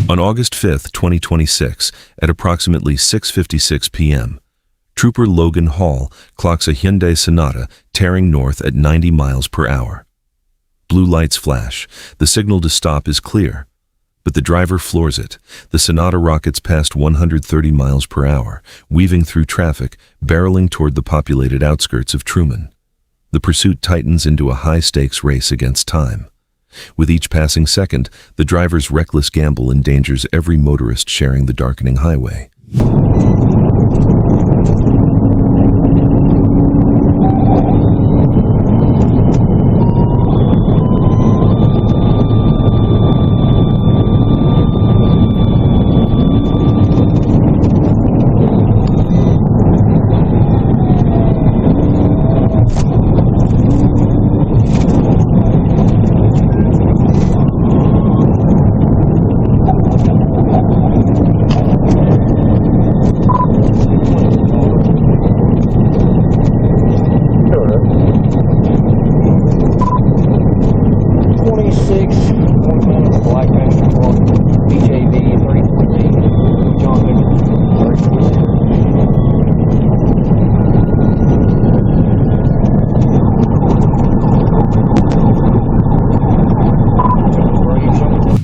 On August 5, 2026, at approximately 6:56 p.m., Trooper Logan Hall clocks a Hyundai Sonata tearing north at 90 miles per hour. Blue lights flash. The signal to stop is clear, but the driver floors it. The Sonata rockets past 130 miles per hour, weaving through traffic, barreling toward the populated outskirts of Truman. The pursuit tightens into a high-stakes race against time. With each passing second, the driver's reckless gamble endangers every motorist sharing the darkening highway.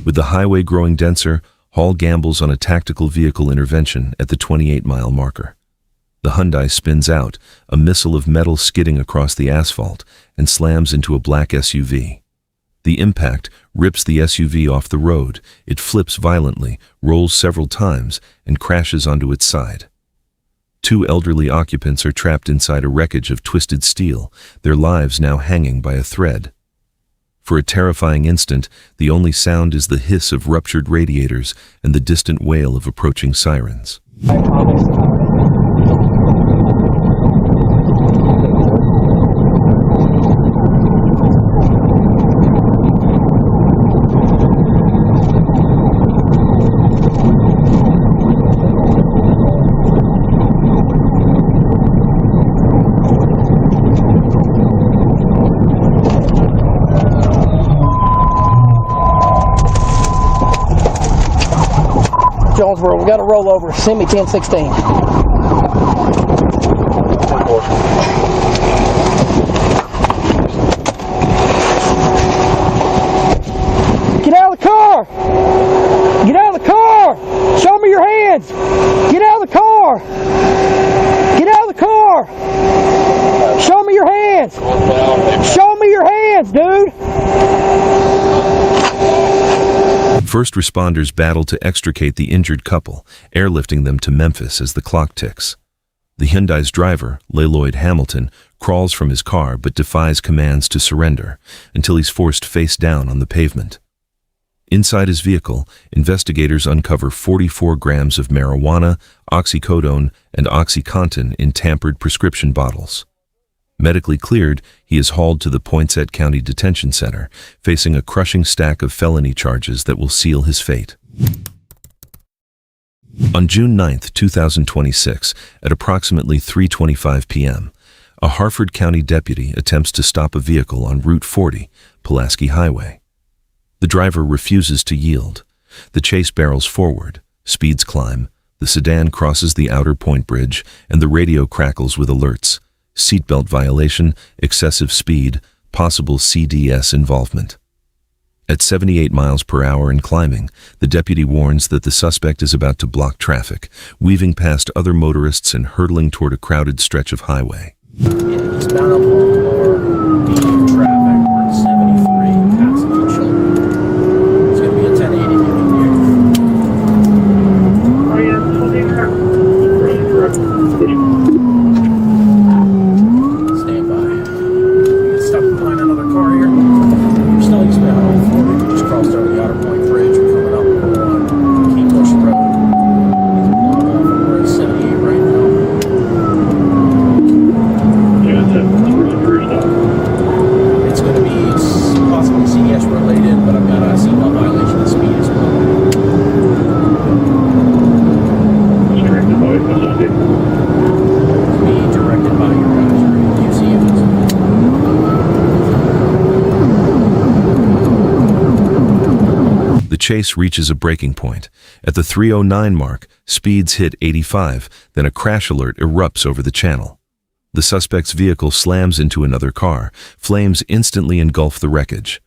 With the highway growing denser, Hall gambles on a tactical vehicle intervention at the 28-mile marker. The Hyundai spins out, a missile of metal skidding across the asphalt, and slams into a black SUV. The impact rips the SUV off the road. It flips violently, rolls several times, and crashes onto its side. Two elderly occupants are trapped inside a wreckage of twisted steel, their lives now hanging by a thread. For a terrifying instant, the only sound is the hiss of ruptured radiators and the distant wail of approaching sirens. I promise. Jonesboro, we got a rollover. Send me 1016. Get out of the car! Get out of the car! Show me your hands! Get out of the car! Get out of the car! Show me your hands! Show me your hands, dude! First responders battle to extricate the injured couple, airlifting them to Memphis as the clock ticks. The Hyundai's driver, Lloyd Hamilton, crawls from his car but defies commands to surrender until he's forced face down on the pavement. Inside his vehicle, investigators uncover 44 grams of marijuana, oxycodone, and OxyContin in tampered prescription bottles. Medically cleared, he is hauled to the Poinsett County Detention Center, facing a crushing stack of felony charges that will seal his fate. On June 9, 2026, at approximately 3:25 p.m., a Harford County deputy attempts to stop a vehicle on Route 40, Pulaski Highway. The driver refuses to yield. The chase barrels forward, speeds climb, the sedan crosses the outer point bridge, and the radio crackles with alerts. Seatbelt violation, excessive speed, possible CDS involvement. At 78 miles per hour and climbing, the deputy warns that the suspect is about to block traffic, weaving past other motorists and hurtling toward a crowded stretch of highway. He's bound up more medium traffic. We're at 73, passing on children. It's going to be a 1080 getting here. Oh yeah, holding her. Stand by. We get stuck behind another car here. We're still expanding on 40. We just crossed over the Outer Point Bridge. We're coming up on King Bush Road. He's blown off and we're at 78 right now. Yeah, that's it. chase reaches a breaking point. At the 3:09 mark, speeds hit 85, then a crash alert erupts over the channel. The suspect's vehicle slams into another car. Flames instantly engulf the wreckage.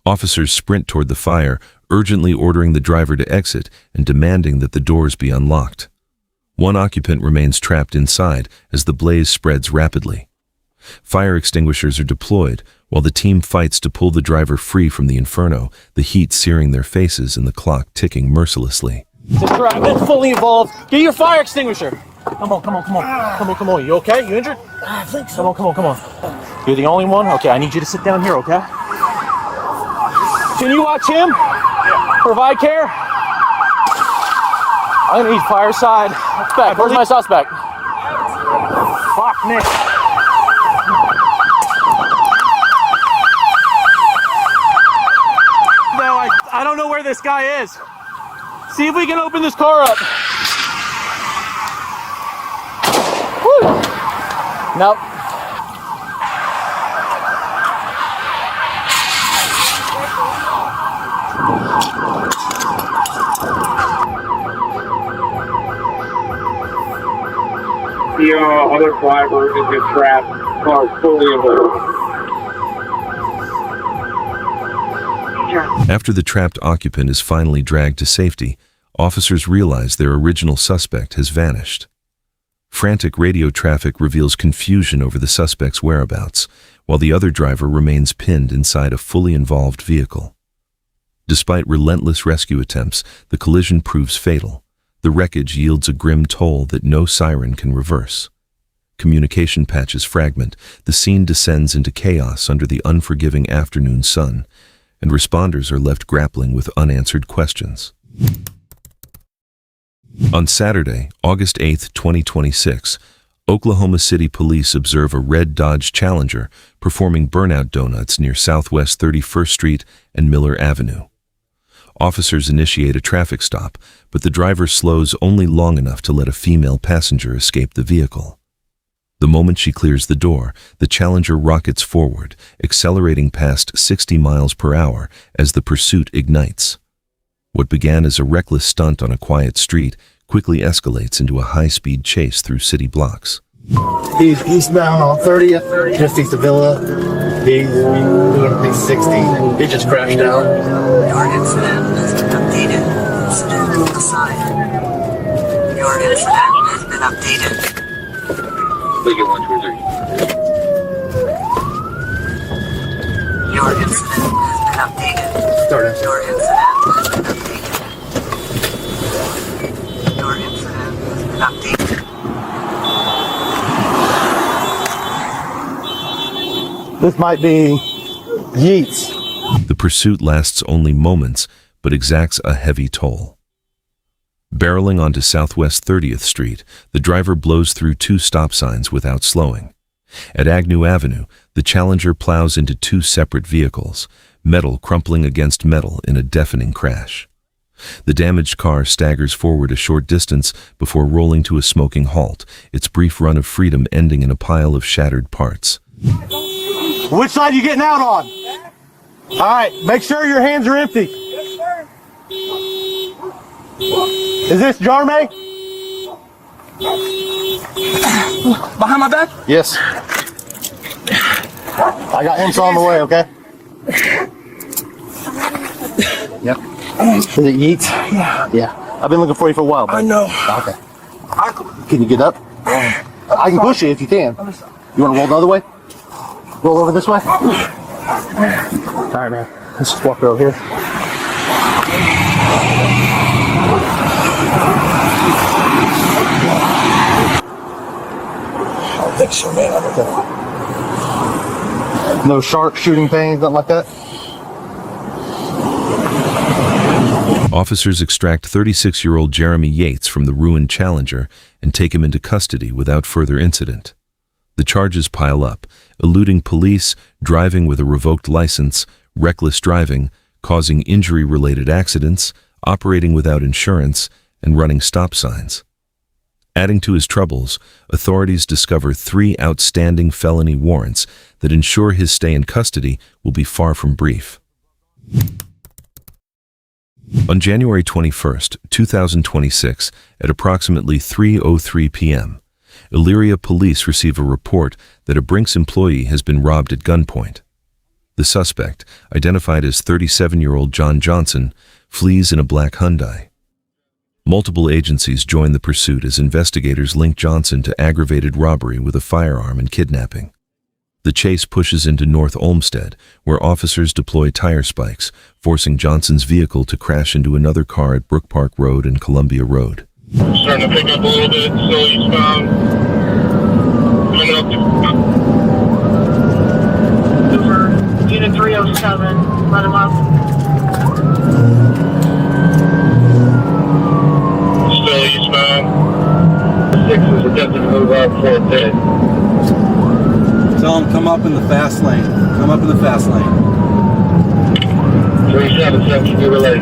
Officers sprint toward the fire, urgently ordering the driver to exit and demanding that the doors be unlocked. One occupant remains trapped inside as the blaze spreads rapidly. Fire extinguishers are deployed while the team fights to pull the driver free from the inferno, the heat searing their faces and the clock ticking mercilessly. The trap is fully involved. Get your fire extinguisher. Come on. Come on. You okay? You injured? I think so. Come on. You're the only one? Okay, I need you to sit down here, okay? Can you watch him? Yeah. Provide care? I'm gonna need fireside. Back. Where's my suspect? Fuck me. No, I don't know where this guy is. See if we can open this car up. Woo. Nope. The other driver is in trap, car fully involved. After the trapped occupant is finally dragged to safety, officers realize their original suspect has vanished. Frantic radio traffic reveals confusion over the suspect's whereabouts, while the other driver remains pinned inside a fully involved vehicle. Despite relentless rescue attempts, the collision proves fatal. The wreckage yields a grim toll that no siren can reverse. Communication patches fragment, the scene descends into chaos under the unforgiving afternoon sun, and responders are left grappling with unanswered questions. On Saturday, August 8, 2026, Oklahoma City police observe a red Dodge Challenger performing burnout donuts near Southwest 31st Street and Miller Avenue. Officers initiate a traffic stop, but the driver slows only long enough to let a female passenger escape the vehicle. The moment she clears the door, the Challenger rockets forward, accelerating past 60 miles per hour as the pursuit ignites. What began as a reckless stunt on a quiet street quickly escalates into a high-speed chase through city blocks. He's eastbound on 30th, just east of Villa. He's doing 60. He just crashed out. Your incident has been updated. Stand to the side. Your incident has been updated. Look at 123. Your incident has been updated. Start it. Your incident has been updated. Your incident has been updated. This might be Yeats. The pursuit lasts only moments, but exacts a heavy toll. Barreling onto Southwest 30th Street, the driver blows through two stop signs without slowing. At Agnew Avenue, the Challenger plows into two separate vehicles, metal crumpling against metal in a deafening crash. The damaged car staggers forward a short distance before rolling to a smoking halt, its brief run of freedom ending in a pile of shattered parts. Which side are you getting out on? All right, make sure your hands are empty. Yes, sir. Is this Jarme? Behind my back? Yes. I got him on the way, okay? Yep. Is it Yeats? Yeah. I've been looking for you for a while, but... I know. Okay. Can you get up? I can push you if you can. You want to roll the other way? Roll over this way? All right, man. Let's just walk over here. I don't think so, man. Okay. No sharp shooting pains, nothing like that? Officers extract 36-year-old Jeremy Yates from the ruined Challenger and take him into custody without further incident. The charges pile up: eluding police, driving with a revoked license, reckless driving, causing injury-related accidents, operating without insurance, and running stop signs. Adding to his troubles, authorities discover 3 outstanding felony warrants that ensure his stay in custody will be far from brief. On January 21st, 2026, at approximately 3:03 p.m., Elyria police receive a report that a Brinks employee has been robbed at gunpoint. The suspect, identified as 37-year-old John Johnson, flees in a black Hyundai. Multiple agencies join the pursuit as investigators link Johnson to aggravated robbery with a firearm and kidnapping. The chase pushes into North Olmsted, where officers deploy tire spikes, forcing Johnson's vehicle to crash into another car at Brook Park Road and Columbia Road. Starting to pick up a little bit, still eastbound. Coming up Over Unit 307, let him up. still eastbound. 6 is attempting to move up 410. Tell them come up in the fast lane. Come up in the fast lane. 377, Beaver Lake.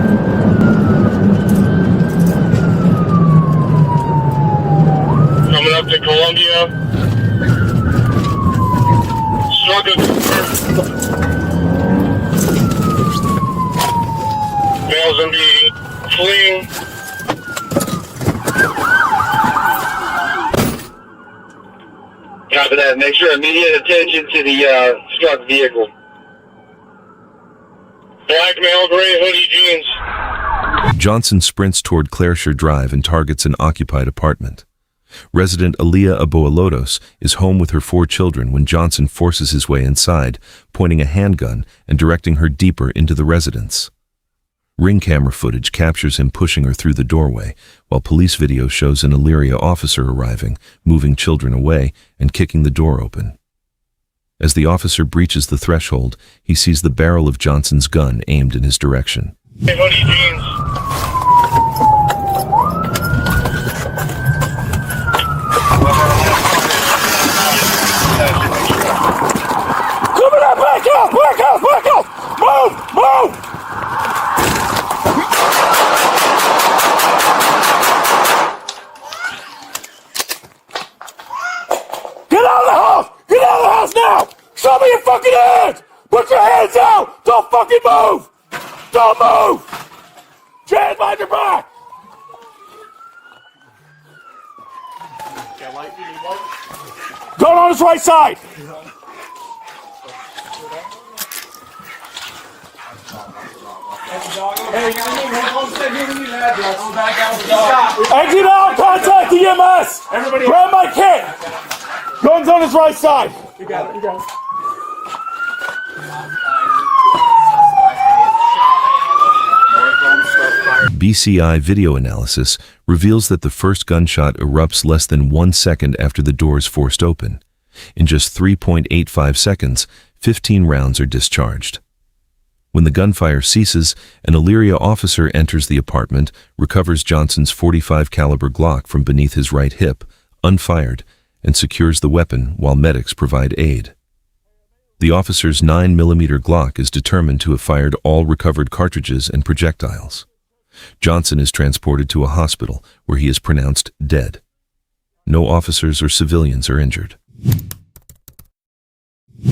Coming up to Columbia. Struggling. Male's gonna be fleeing. Copy that. Make sure immediate attention to the struck vehicle. Black male, gray hoodie, jeans. Johnson sprints toward Clairshire Drive and targets an occupied apartment. Resident Aaliyah Aboalotos is home with her 4 children when Johnson forces his way inside, pointing a handgun and directing her deeper into the residence. Ring camera footage captures him pushing her through the doorway, while police video shows an Elyria officer arriving, moving children away, and kicking the door open. As the officer breaches the threshold, he sees the barrel of Johnson's gun aimed in his direction. Hey, hoodie, jeans. Coming up, back up, back up, back up! Move, move! Get out of the house! Get out of the house now! Show me your fucking hands! Put your hands out! Don't fucking move! Don't move! Jan, mind your back! Going on his right side! Exit out! Contact the EMS! Everybody, grab my kit! Guns on his right side! You got it, you got it. BCI video analysis reveals that the first gunshot erupts less than 1 second after the door is forced open. In just 3.85 seconds, 15 rounds are discharged. When the gunfire ceases, an Elyria officer enters the apartment, recovers Johnson's .45 caliber Glock from beneath his right hip, unfired, and secures the weapon while medics provide aid. The officer's 9mm Glock is determined to have fired all recovered cartridges and projectiles. Johnson is transported to a hospital where he is pronounced dead. No officers or civilians are injured.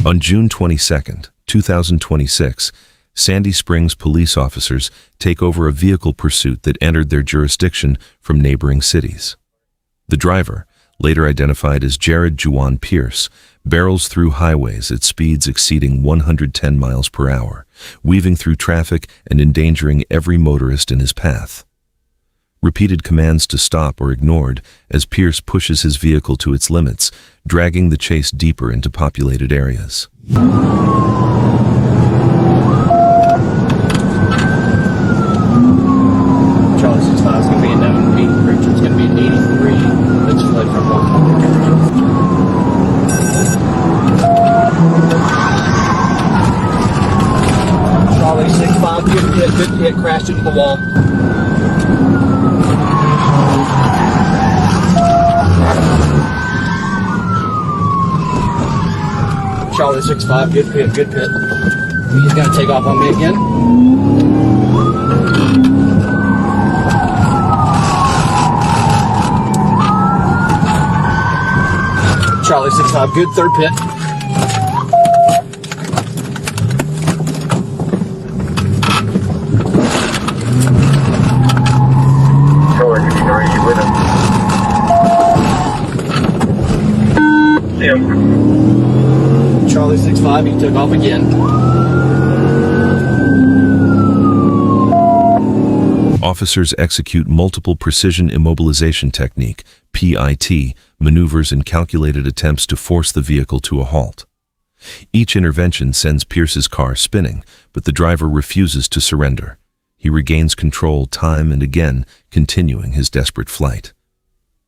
On June 22, 2026, Sandy Springs police officers take over a vehicle pursuit that entered their jurisdiction from neighboring cities. The driver, later identified as Jared Juwan Pierce, barrels through highways at speeds exceeding 110 miles per hour, weaving through traffic and endangering every motorist in his path. Repeated commands to stop are ignored as Pierce pushes his vehicle to its limits, dragging the chase deeper into populated areas. Charlie 65 is going to be in 80. Richard's going to be in 83. Let's play from 100. Charlie 65, good hit, crashed into the wall. Charlie 65, good pit, good pit. He's going to take off on me again. Charlie 65, good third pit. 6'5", he took off again. Officers execute multiple precision immobilization technique, PIT, maneuvers and calculated attempts to force the vehicle to a halt. Each intervention sends Pierce's car spinning, but the driver refuses to surrender. He regains control time and again, continuing his desperate flight.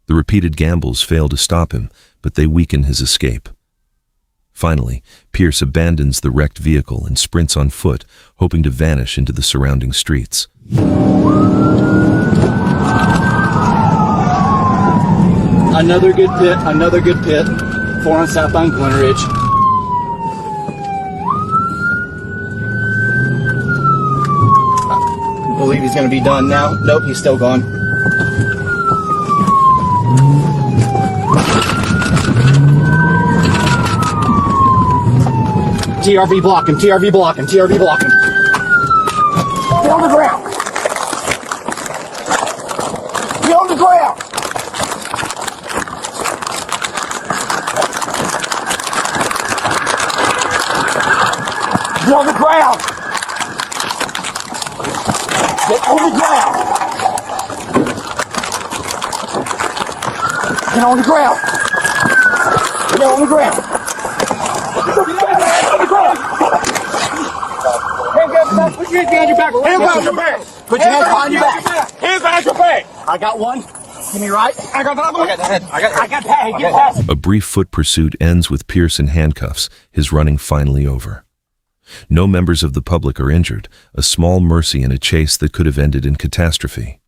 The repeated gambles fail to stop him, but they weaken his escape. Finally, Pierce abandons the wrecked vehicle and sprints on foot, hoping to vanish into the surrounding streets. Another good pit. 4 on southbound Glen Ridge. I believe he's going to be done now. Nope, he's still gone. TRV block him, TRV block him, TRV block him. Get on the ground. Get on the ground. Get on the ground. Get on the ground. Get on the ground. Get on the ground. Put your hands behind your back. Hands behind your back. Put your hands behind your back. Hands behind your back. I got one. Give me right. I got the other one. I got the head. I got the head. Get past. A brief foot pursuit ends with Pierce in handcuffs, his running finally over. No members of the public are injured, a small mercy in a chase that could have ended in catastrophe.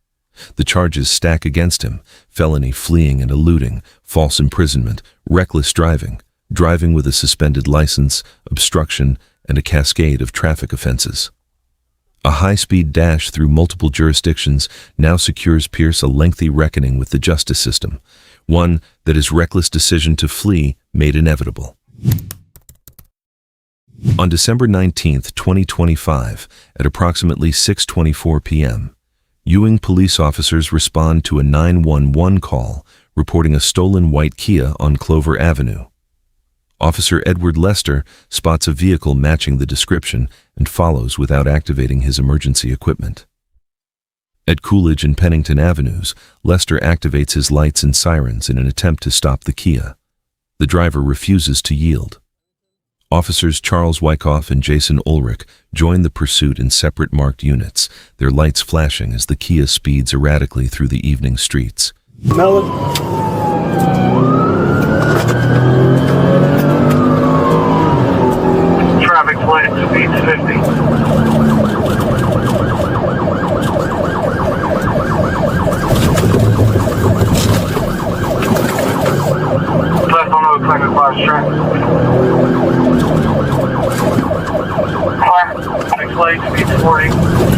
The charges stack against him: felony fleeing and eluding, false imprisonment, reckless driving, driving with a suspended license, obstruction, and a cascade of traffic offenses. A high-speed dash through multiple jurisdictions now secures Pierce a lengthy reckoning with the justice system, one that his reckless decision to flee made inevitable. On December 19, 2025, at approximately 6:24 p.m., Ewing police officers respond to a 911 call reporting a stolen white Kia on Clover Avenue. Officer Edward Lester spots a vehicle matching the description and follows without activating his emergency equipment. At Coolidge and Pennington Avenues, Lester activates his lights and sirens in an attempt to stop the Kia. The driver refuses to yield. Officers Charles Wyckoff and Jason Ulrich join the pursuit in separate marked units, their lights flashing as the Kia speeds erratically through the evening streets. Traffic light speeds 50. Left on the second class track. Traffic light speeds 40.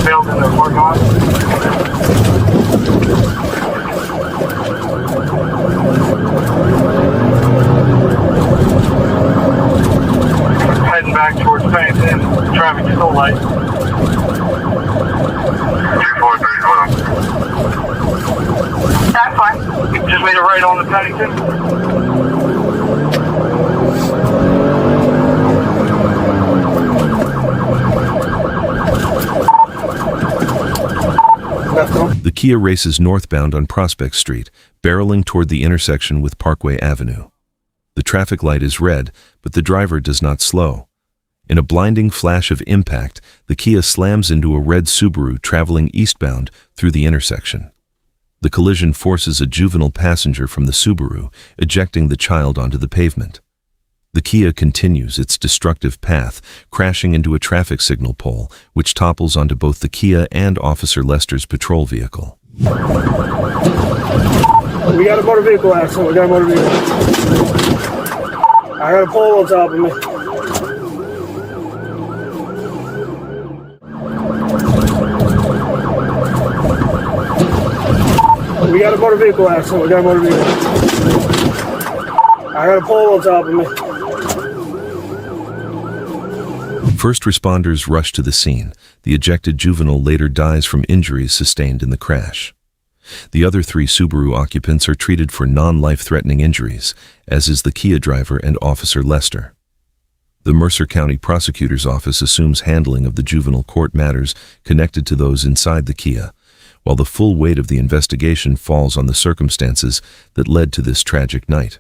Failed in the parking lot. Heading back towards Pennington. Traffic still light. 3431. That's fine. Just made a right on the Pennington. The Kia races northbound on Prospect Street, barreling toward the intersection with Parkway Avenue. The traffic light is red, but the driver does not slow. In a blinding flash of impact, the Kia slams into a red Subaru traveling eastbound through the intersection. The collision forces a juvenile passenger from the Subaru, ejecting the child onto the pavement. The Kia continues its destructive path, crashing into a traffic signal pole, which topples onto both the Kia and Officer Lester's patrol vehicle. We got a motor vehicle accident. We got a motor vehicle. I got a pole on top of me. We got a motor vehicle accident. We got a motor vehicle. I got a pole on top of me. First responders rush to the scene. The ejected juvenile later dies from injuries sustained in the crash. The other 3 Subaru occupants are treated for non-life-threatening injuries, as is the Kia driver and Officer Lester. The Mercer County Prosecutor's Office assumes handling of the juvenile court matters connected to those inside the Kia, while the full weight of the investigation falls on the circumstances that led to this tragic night.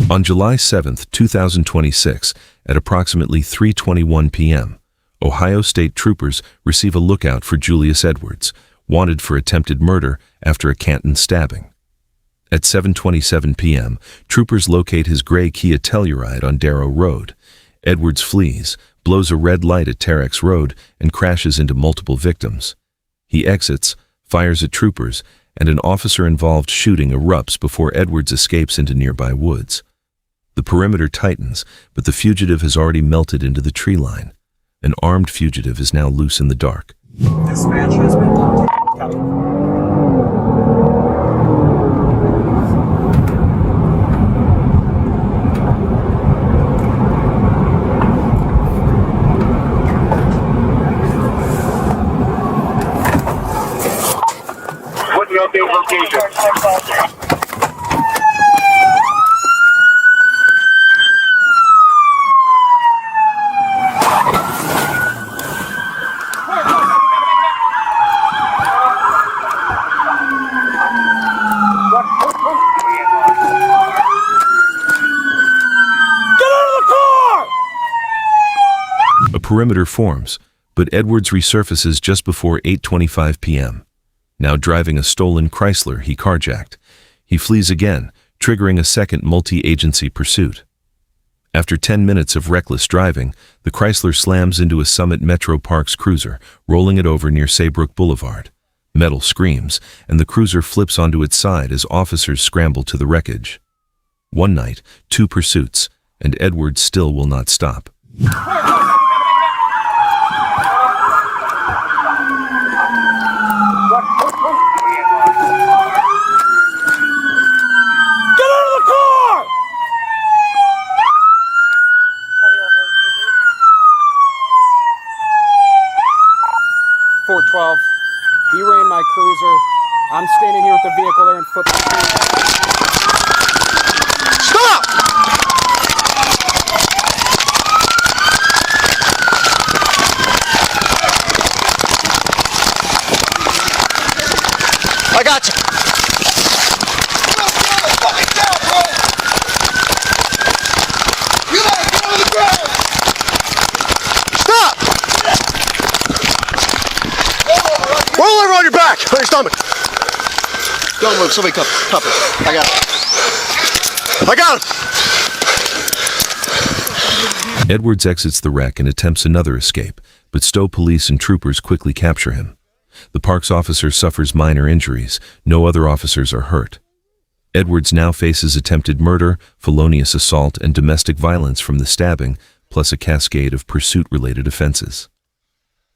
On July 7, 2026, at approximately 3:21 p.m., Ohio State troopers receive a lookout for Julius Edwards, wanted for attempted murder after a Canton stabbing. At 7:27 p.m., troopers locate his gray Kia Telluride on Darrow Road. Edwards flees, blows a red light at Terex Road, and crashes into multiple victims. He exits, fires at troopers, and an officer-involved shooting erupts before Edwards escapes into nearby woods. The perimeter tightens, but the fugitive has already melted into the tree line. An armed fugitive is now loose in the dark. Dispatch has been contacted. Putting up the location. A perimeter forms, but Edwards resurfaces just before 8:25 p.m. Now driving a stolen Chrysler he carjacked. He flees again, triggering a second multi-agency pursuit. After 10 minutes of reckless driving, the Chrysler slams into a Summit Metro Parks cruiser, rolling it over near Saybrook Boulevard. Metal screams, and the cruiser flips onto its side as officers scramble to the wreckage. One night, 2 pursuits, and Edwards still will not stop. He ran my cruiser. I'm standing here with the vehicle there in foot. Stop! I got you. Stop! Roll over on your back, on your stomach. Don't move, somebody cup it. I got it. I got him. Edwards exits the wreck and attempts another escape, but Stowe police and troopers quickly capture him. The parks officer suffers minor injuries. No other officers are hurt. Edwards now faces attempted murder, felonious assault, and domestic violence from the stabbing, plus a cascade of pursuit-related offenses.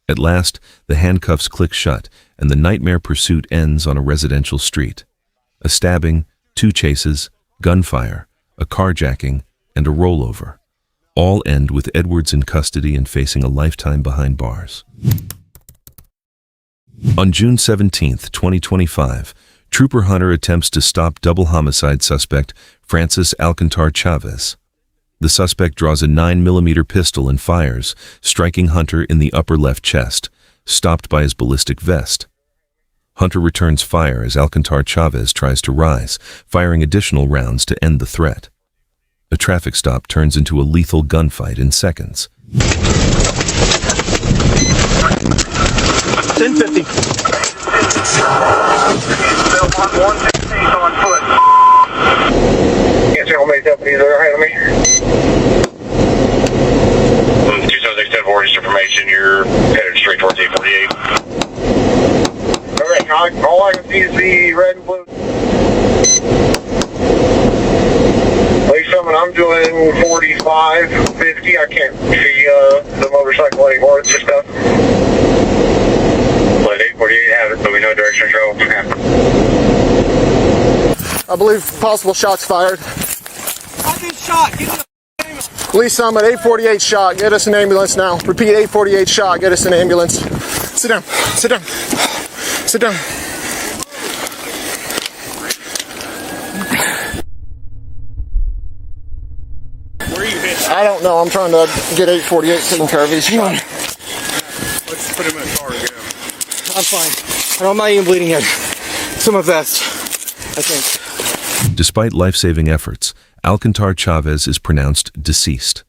At last, the handcuffs click shut, and the nightmare pursuit ends on a residential street. A stabbing, 2 chases, gunfire, a carjacking, and a rollover. All end with Edwards in custody and facing a lifetime behind bars. On June 17, 2025, Trooper Hunter attempts to stop double homicide suspect Francis Alcantar Chavez. The suspect draws a 9mm pistol and fires, striking Hunter in the upper left chest, stopped by his ballistic vest. Hunter returns fire as Alcantar Chavez tries to rise, firing additional rounds to end the threat. A traffic stop turns into a lethal gunfight in seconds. 1050. 116 on foot. Can't see how many deputies are ahead of me. 276 just information, you're headed straight towards 848. Alright, all I can see is the red and blue. Like something, I'm doing 45, 50. I can't see the motorcycle anymore. It's just up. Let 848 have it, so we know direction of travel. I believe possible shots fired. I get shot. Get in the ambulance. Police Summit, 848 shot. Get us an ambulance now. Repeat, 848 shot. Get us an ambulance. Sit down. Sit down. Sit down. Where are you I don't know. I'm trying to get 848 taken care of. He's fine. Let's put him in a car and go. I'm fine. I'm not even bleeding yet. It's my vest, I think. Despite life-saving efforts, Alcantar Chavez is pronounced deceased.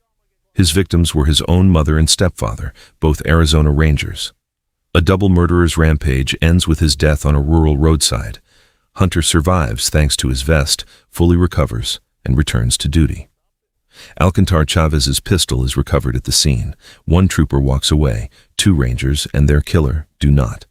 His victims were his own mother and stepfather, both Arizona Rangers. A double murderer's rampage ends with his death on a rural roadside. Hunter survives thanks to his vest, fully recovers, and returns to duty. Alcantar Chavez's pistol is recovered at the scene. One trooper walks away. 2 Rangers and their killer do not.